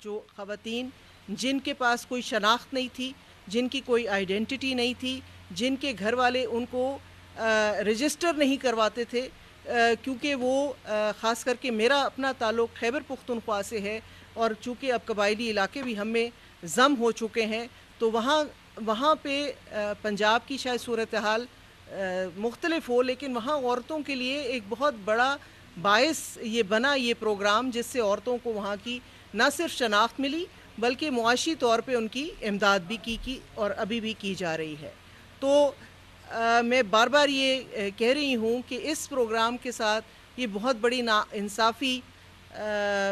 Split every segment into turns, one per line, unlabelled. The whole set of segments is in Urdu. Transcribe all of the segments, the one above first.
جو خواتین جن کے پاس کوئی شناخت نہیں تھی, جن کی کوئی آئیڈینٹی نہیں تھی, جن کے گھر والے ان کو رجسٹر نہیں کرواتے تھے, کیونکہ وہ خاص کر کے میرا اپنا تعلق خیبر پختونخوا سے ہے, اور چونکہ اب قبائلی علاقے بھی ہم میں ضم ہو چکے ہیں, تو وہاں پہ پنجاب کی شاید صورتحال مختلف ہو, لیکن وہاں عورتوں کے لیے ایک بہت بڑا باعث یہ بنا یہ پروگرام, جس سے عورتوں کو وہاں کی نہ صرف شناخت ملی بلکہ معاشی طور پہ ان کی امداد بھی کی اور ابھی بھی کی جا رہی ہے. تو میں بار بار یہ کہہ رہی ہوں کہ اس پروگرام کے ساتھ یہ بہت بڑی ناانصافی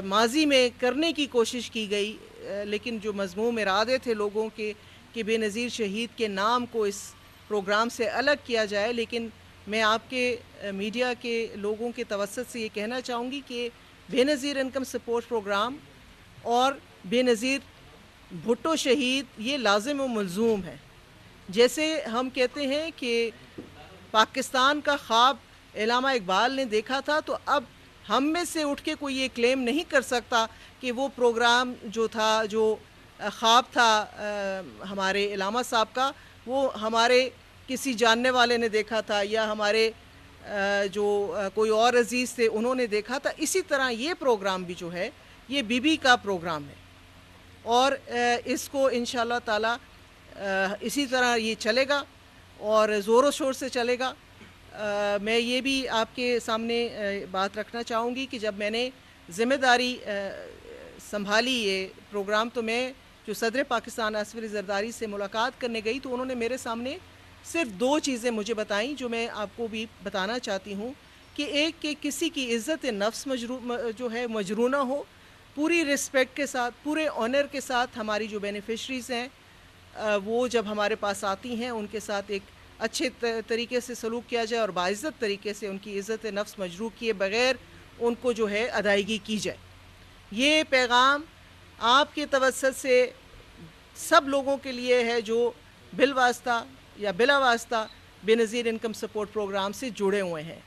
ماضی میں کرنے کی کوشش کی گئی, لیکن جو مذموم ارادے تھے لوگوں کے کہ بے نظیر شہید کے نام کو اس پروگرام سے الگ کیا جائے, لیکن میں آپ کے میڈیا کے لوگوں کے توسط سے یہ کہنا چاہوں گی کہ بے نظیر انکم سپورٹ پروگرام اور بے نظیر بھٹو شہید یہ لازم و ملزوم ہے. جیسے ہم کہتے ہیں کہ پاکستان کا خواب علامہ اقبال نے دیکھا تھا, تو اب ہم میں سے اٹھ کے کوئی یہ کلیم نہیں کر سکتا کہ وہ پروگرام جو تھا, جو خواب تھا ہمارے علامہ صاحب کا, وہ ہمارے کسی جاننے والے نے دیکھا تھا یا ہمارے جو کوئی اور عزیز تھے انہوں نے دیکھا تھا. اسی طرح یہ پروگرام بھی جو ہے یہ بی بی کا پروگرام ہے, اور اس کو انشاءاللہ تعالی اسی طرح یہ چلے گا اور زور و شور سے چلے گا. میں یہ بھی آپ کے سامنے بات رکھنا چاہوں گی کہ جب میں نے ذمہ داری سنبھالی یہ پروگرام, تو میں جو صدر پاکستان آصف علی زرداری سے ملاقات کرنے گئی تو انہوں نے میرے سامنے صرف 2 چیزیں مجھے بتائیں جو میں آپ کو بھی بتانا چاہتی ہوں, کہ ایک کہ کسی کی عزت نفس جو ہے مجروح نہ ہو, پوری رسپیکٹ کے ساتھ, پورے آنر کے ساتھ ہماری جو بینیفیشریز ہیں وہ جب ہمارے پاس آتی ہیں ان کے ساتھ ایک اچھے طریقے سے سلوک کیا جائے اور باعزت طریقے سے ان کی عزت نفس مجروح کیے بغیر ان کو جو ہے ادائیگی کی جائے. یہ پیغام آپ کے توسط سے سب لوگوں کے لیے ہے جو بالواسطہ یا بلا واسطہ بے نظیر انکم سپورٹ پروگرام سے جڑے ہوئے ہیں,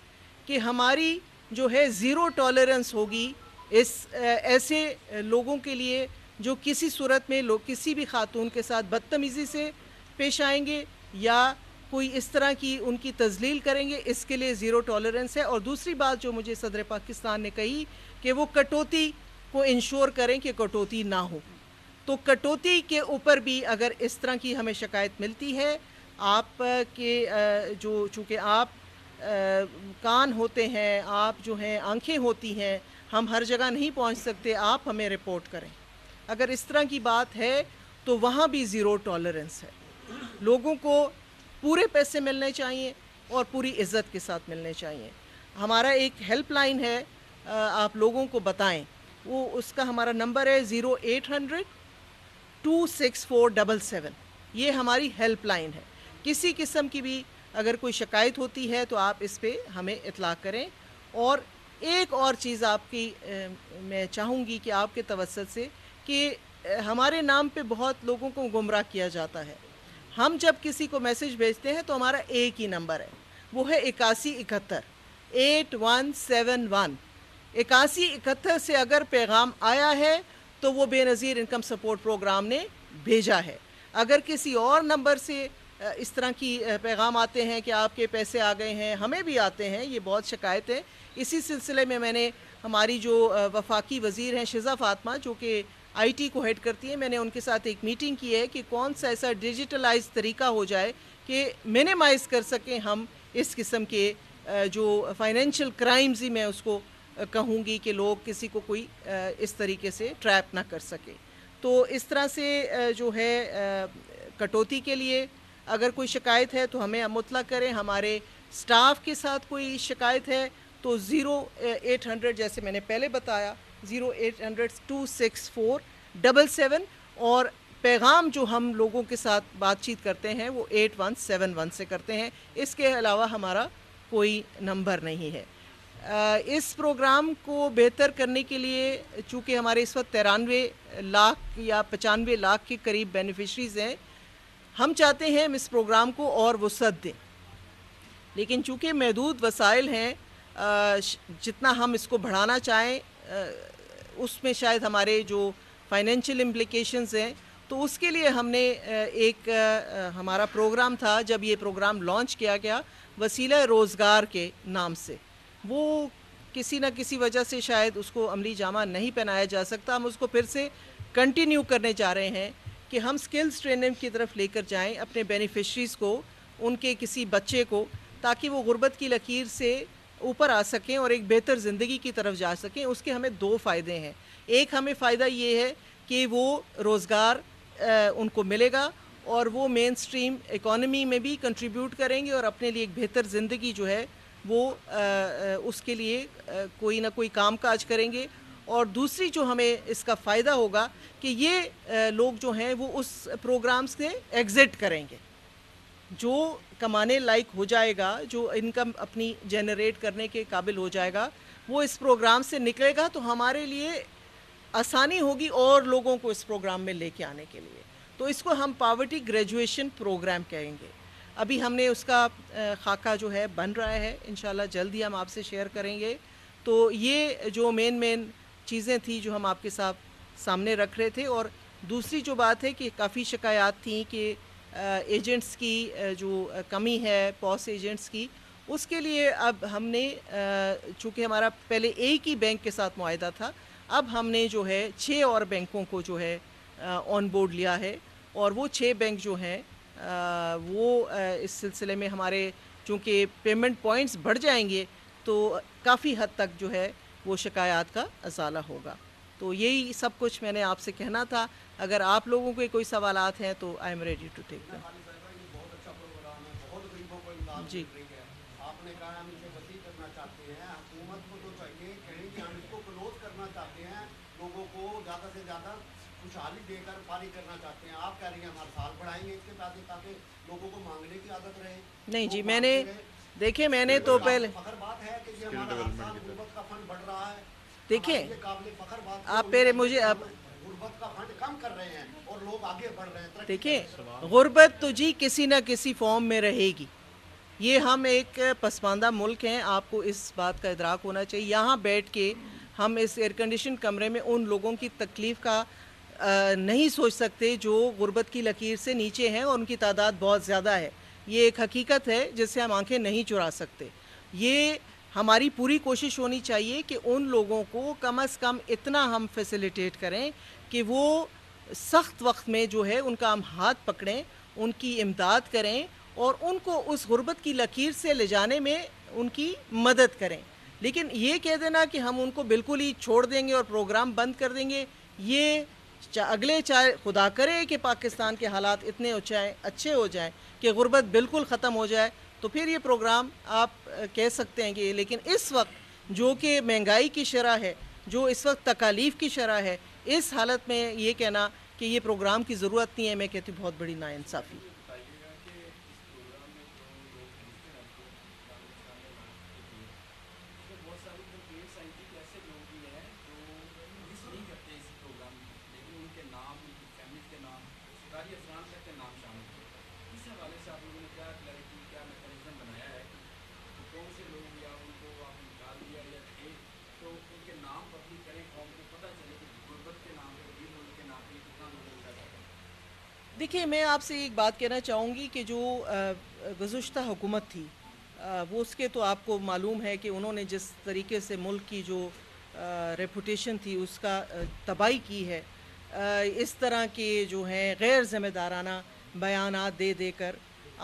کہ ہماری جو ہے زیرو ٹالرنس ہوگی اس ایسے لوگوں کے لیے جو کسی صورت میں کسی بھی خاتون کے ساتھ بدتمیزی سے پیش آئیں گے یا کوئی اس طرح کی ان کی تذلیل کریں گے. اس کے لیے زیرو ٹالرنس ہے. اور دوسری بات جو مجھے صدر پاکستان نے کہی کہ وہ کٹوتی کو انشور کریں کہ کٹوتی نہ ہو. تو کٹوتی کے اوپر بھی اگر اس طرح کی ہمیں شکایت ملتی ہے, آپ کے جو چونکہ آپ کان ہوتے ہیں, آپ جو ہیں آنکھیں ہوتی ہیں, ہم ہر جگہ نہیں پہنچ سکتے, آپ ہمیں رپورٹ کریں. اگر اس طرح کی بات ہے تو وہاں بھی زیرو ٹالرنس ہے. لوگوں کو پورے پیسے ملنے چاہیے اور پوری عزت کے ساتھ ملنے چاہیے. ہمارا ایک ہیلپ لائن ہے, آپ لوگوں کو بتائیں, وہ اس کا ہمارا نمبر ہے 0800 26477. یہ ہماری ہیلپ لائن ہے. کسی قسم کی بھی اگر کوئی شکایت ہوتی ہے تو آپ اس پہ ہمیں اطلاع کریں. اور ایک اور چیز آپ کی میں چاہوں گی کہ آپ کے توسط سے, کہ ہمارے نام پہ بہت لوگوں کو گمراہ کیا جاتا ہے. ہم جب کسی کو میسج بھیجتے ہیں تو ہمارا ایک ہی نمبر ہے, وہ ہے 8171 8171. 8171 سے اگر پیغام آیا ہے تو وہ بے نظیر انکم سپورٹ پروگرام نے بھیجا ہے. اگر کسی اور نمبر سے اس طرح کی پیغام آتے ہیں کہ آپ کے پیسے آ گئے ہیں, ہمیں بھی آتے ہیں, یہ بہت شکایت ہے. اسی سلسلے میں نے ہماری جو وفاقی وزیر ہیں شزا فاطمہ, جو کہ آئی ٹی کو ہیڈ کرتی ہیں, میں نے ان کے ساتھ ایک میٹنگ کی ہے کہ کون سا ایسا ڈیجیٹلائز طریقہ ہو جائے کہ منیمائز کر سکیں ہم اس قسم کے جو فائنینشیل کرائمز ہی میں اس کو کہوں گی, کہ لوگ کسی کو کوئی اس طریقے سے ٹریپ نہ کر سکے. تو اس طرح سے جو ہے کٹوتی کے لیے اگر کوئی شکایت ہے تو ہمیں مطلع کریں. ہمارے سٹاف کے ساتھ کوئی شکایت ہے تو 0800 جیسے میں نے پہلے بتایا 0800 26477. اور پیغام جو ہم لوگوں کے ساتھ بات چیت کرتے ہیں وہ 8171 سے کرتے ہیں. اس کے علاوہ ہمارا کوئی نمبر نہیں ہے. اس پروگرام کو بہتر کرنے کے لیے چونکہ ہمارے اس وقت 93 لاکھ یا 95 لاکھ کے قریب بینیفیشریز ہیں, ہم چاہتے ہیں ہم اس پروگرام کو اور وسعت دیں, لیکن چونکہ محدود وسائل ہیں, جتنا ہم اس کو بڑھانا چاہیں اس میں شاید ہمارے جو فائنینشیل امپلیکیشنز ہیں. تو اس کے لیے ہم نے ایک ہمارا پروگرام تھا. جب یہ پروگرام لانچ کیا گیا وسیلہ روزگار کے نام سے, وہ کسی نہ کسی وجہ سے شاید اس کو عملی جامہ نہیں پہنایا جا سکتا. ہم اس کو پھر سے کنٹینیو کرنے جا رہے ہیں کہ ہم سکلز ٹریننگ کی طرف لے کر جائیں اپنے بینیفیشریز کو, ان کے کسی بچے کو, تاکہ وہ غربت کی لکیر سے اوپر آ سکیں اور ایک بہتر زندگی کی طرف جا سکیں. اس کے ہمیں 2 فائدے ہیں. ایک ہمیں فائدہ یہ ہے کہ وہ روزگار ان کو ملے گا اور وہ مین سٹریم اکانومی میں بھی کنٹریبیوٹ کریں گے اور اپنے لیے ایک بہتر زندگی جو ہے وہ اس کے لیے کوئی نہ کوئی کام کاج کریں گے. اور دوسری جو ہمیں اس کا فائدہ ہوگا کہ یہ لوگ جو ہیں وہ اس پروگرام سے ایگزٹ کریں گے. جو کمانے لائق ہو جائے گا, جو انکم اپنی جنریٹ کرنے کے قابل ہو جائے گا, وہ اس پروگرام سے نکلے گا. تو ہمارے لیے آسانی ہوگی اور لوگوں کو اس پروگرام میں لے کے آنے کے لیے. تو اس کو ہم پاورٹی گریجویشن پروگرام کہیں گے. ابھی ہم نے اس کا خاکہ جو ہے بن رہا ہے, انشاءاللہ جلد ہی ہم آپ سے شیئر کریں گے. تو یہ جو مین چیزیں تھیں جو ہم آپ کے سامنے رکھ رہے تھے. اور دوسری جو بات ہے کہ کافی شکایات تھیں کہ ایجنٹس کی جو کمی ہے, پوس ایجنٹس کی, اس کے لیے اب ہم نے چونکہ ہمارا پہلے ایک ہی بینک کے ساتھ معاہدہ تھا, اب ہم نے جو ہے 6 اور بینکوں کو جو ہے آن بورڈ لیا ہے. اور وہ 6 بینک جو ہیں وہ اس سلسلے میں ہمارے چونکہ پیمنٹ پوائنٹس بڑھ جائیں گے تو کافی حد تک جو ہے وہ شکایات کا ازالہ ہوگا. تو یہی سب کچھ میں نے آپ سے کہنا تھا. اگر آپ لوگوں کے کوئی سوالات ہیں تو I'm ready to take them.
بہت اچھا پروگرام ہے, بہت غریبوں کو امداد
جی.
مل رہی ہے. آپ نے کہا ہم اسے وسیع کرنا چاہتے ہیں. حکومت کو تو چاہیے کہیں کہ ہم اس کو کلوز کرنا چاہتے ہیں, لوگوں کو زیادہ سے زیادہ خوشحالی دے کر فارغ کرنا چاہتے ہیں. آپ کہہ رہی ہیں ہم ہر سال بڑھائیں گے اس کے پیسے تاکہ لوگوں کو مانگنے کی عادت رہے.
نہیں جی, میں نے دیکھیں میں نے تو پہلے
فخر بات ہے کہ یہ ہمارا ہر سال غربت کا فنڈ بڑھ رہا ہے.
دیکھیں
یہ قابل فخر بات
آپ پہلے مجھے اب
غربت کا فنڈ کم کر رہے ہیں اور لوگ آگے بڑھ رہے ہیں.
دیکھیں غربت تو جی کسی نہ کسی فارم میں رہے گی. یہ ہم ایک پسماندہ ملک ہیں, آپ کو اس بات کا ادراک ہونا چاہیے. یہاں بیٹھ کے ہم اس ایئر کنڈیشن کمرے میں ان لوگوں کی تکلیف کا نہیں سوچ سکتے جو غربت کی لکیر سے نیچے ہیں, اور ان کی تعداد بہت زیادہ ہے. یہ ایک حقیقت ہے جس سے ہم آنکھیں نہیں چرا سکتے. یہ ہماری پوری کوشش ہونی چاہیے کہ ان لوگوں کو کم از کم اتنا ہم فیسیلیٹیٹ کریں کہ وہ سخت وقت میں جو ہے ان کا ہم ہاتھ پکڑیں, ان کی امداد کریں اور ان کو اس غربت کی لکیر سے لے جانے میں ان کی مدد کریں. لیکن یہ کہہ دینا کہ ہم ان کو بالکل ہی چھوڑ دیں گے اور پروگرام بند کر دیں گے, یہ چاہے خدا کرے کہ پاکستان کے حالات اتنے اچھے ہو جائیں کہ غربت بالکل ختم ہو جائے, تو پھر یہ پروگرام آپ کہہ سکتے ہیں کہ. لیکن اس وقت جو کہ مہنگائی کی شرح ہے, جو اس وقت تکالیف کی شرح ہے, اس حالت میں یہ کہنا کہ یہ پروگرام کی ضرورت نہیں ہے, میں کہتی ہوں بہت بڑی ناانصافی. دیکھیے میں آپ سے ایک بات کہنا چاہوں گی کہ جو گزشتہ حکومت تھی وہ اس کے تو آپ کو معلوم ہے کہ انہوں نے جس طریقے سے ملک کی جو ریپوٹیشن تھی اس کا تباہی کی ہے. اس طرح کے جو ہیں غیر ذمہ دارانہ بیانات دے کر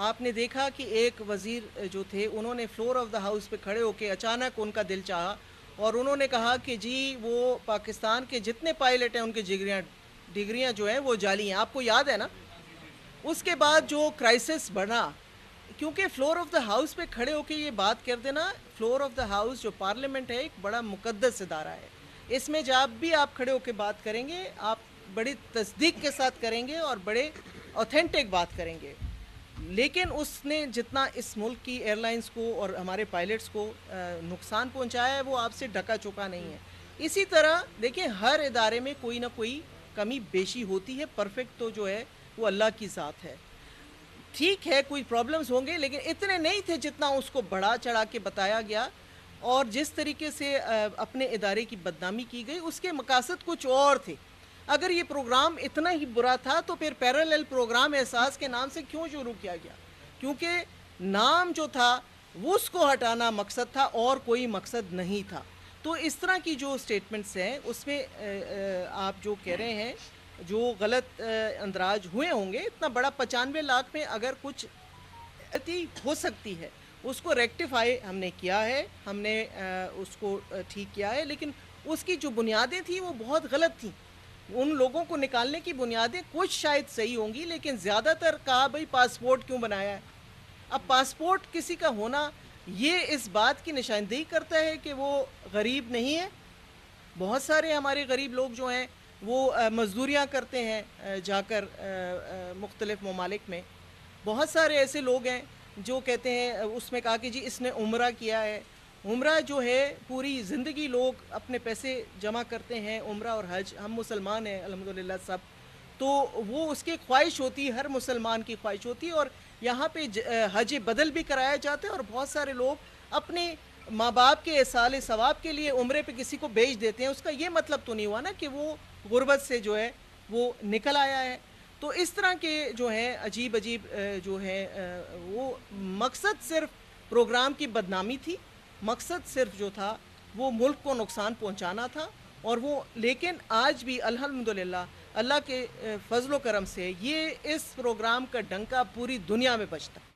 آپ نے دیکھا کہ ایک وزیر جو تھے انہوں نے فلور آف دا ہاؤس پہ کھڑے ہو کے اچانک ان کا دل چاہا اور انہوں نے کہا کہ جی وہ پاکستان کے جتنے پائلٹ ہیں ان کی ڈگریاں جو ہیں وہ جعلی ہیں. آپ کو یاد ہے نا. اس کے بعد جو کرائسس بڑھا, کیونکہ فلور آف دا ہاؤس پہ کھڑے ہو کے یہ بات کر دینا, فلور آف دا ہاؤس جو پارلیمنٹ ہے ایک بڑا مقدس ادارہ ہے. اس میں جب بھی آپ کھڑے ہو کے بات کریں گے آپ بڑی تصدیق کے ساتھ کریں گے اور بڑے اوتھینٹک بات کریں گے. لیکن اس نے جتنا اس ملک کی ایئر لائنز کو اور ہمارے پائلٹس کو نقصان پہنچایا ہے وہ آپ سے ڈھکا چکا نہیں ہے. اسی طرح دیکھیں ہر ادارے میں کوئی نہ کوئی کمی بیشی ہوتی ہے, پرفیکٹ تو جو ہے وہ اللہ کی ذات ہے. ٹھیک ہے کوئی پرابلمز ہوں گے لیکن اتنے نہیں تھے جتنا اس کو بڑھا چڑھا کے بتایا گیا, اور جس طریقے سے اپنے ادارے کی بدنامی کی گئی اس کے مقاصد کچھ اور تھے. اگر یہ پروگرام اتنا ہی برا تھا تو پھر پیرالل پروگرام احساس کے نام سے کیوں شروع کیا گیا؟ کیونکہ نام جو تھا وہ اس کو ہٹانا مقصد تھا اور کوئی مقصد نہیں تھا. تو اس طرح کی جو سٹیٹمنٹس ہیں اس میں آپ جو کہہ رہے ہیں جو غلط اندراج ہوئے ہوں گے، اتنا بڑا 95 لاکھ میں اگر کچھ ہو سکتی ہے اس کو ریکٹیفائی ہم نے کیا ہے، ہم نے اس کو ٹھیک کیا ہے، لیکن اس کی جو بنیادیں تھیں وہ بہت غلط تھیں. ان لوگوں کو نکالنے کی بنیادیں کچھ شاید صحیح ہوں گی، لیکن زیادہ تر کہا بھئی پاسپورٹ کیوں بنایا ہے. اب پاسپورٹ کسی کا ہونا یہ اس بات کی نشاندہی کرتا ہے کہ وہ غریب نہیں ہے. بہت سارے ہمارے غریب لوگ جو ہیں وہ مزدوریاں کرتے ہیں جا کر مختلف ممالک میں. بہت سارے ایسے لوگ ہیں جو کہتے ہیں، اس میں کہا کہ جی اس نے عمرہ کیا ہے. عمرہ جو ہے پوری زندگی لوگ اپنے پیسے جمع کرتے ہیں، عمرہ اور حج. ہم مسلمان ہیں الحمدللہ سب، تو وہ اس کی خواہش ہوتی ہے، ہر مسلمان کی خواہش ہوتی ہے. اور یہاں پہ حج بدل بھی کرایا جاتا ہے، اور بہت سارے لوگ اپنے ماں باپ کے ایصال ثواب کے لیے عمرے پہ کسی کو بھیج دیتے ہیں. اس کا یہ مطلب تو نہیں ہوا نا کہ وہ غربت سے جو ہے وہ نکل آیا ہے. تو اس طرح کے جو ہیں عجیب جو ہیں وہ مقصد صرف پروگرام کی بدنامی تھی، مقصد صرف جو تھا وہ ملک کو نقصان پہنچانا تھا. اور وہ لیکن آج بھی الحمدللہ اللہ کے فضل و کرم سے یہ اس پروگرام کا ڈنکا پوری دنیا میں بجتا ہے.